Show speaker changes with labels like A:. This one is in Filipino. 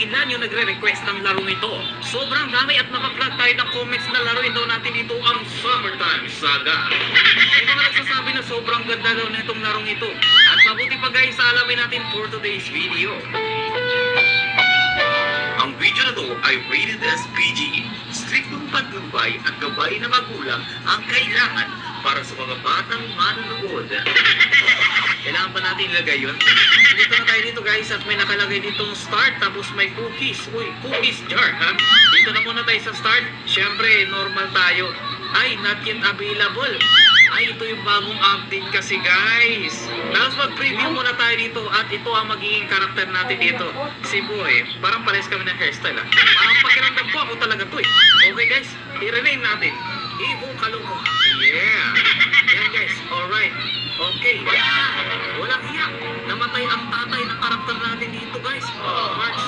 A: ilan yung nagre-request ng larong ito. Sobrang dami at nakaplag tayo ng comments na laruin daw natin dito ang Summertime Saga. May mga nagsasabi na sobrang ganda daw na itong larong ito. At mabuti pa guys, alamin natin for today's video. Ang video na to ay rated as PG. Striktong patnubay at gabay na magulang ang kailangan para sa mga batang manonood. Kailangan pa natin ilagay yun. Dito na tayo dito guys at may nakalagay ditong start tapos may cookies. Uy, cookies jar ha. Dito na muna tayo sa start. Siyempre, normal tayo. Ay, not yet available. Ay, ito yung bagong update kasi guys. Tapos mag-preview muna tayo dito at ito ang magiging karakter natin dito. Si Boy, parang pares kami ng hairstyle ha. Parang pakiramdam ko ako talaga to eh. Okay guys, i-rename natin. Ibo Kalokohan. Yeah. Yan guys, alright. Okay. Walang hiyak. Namatay ang tatay ng karakter natin dito guys. March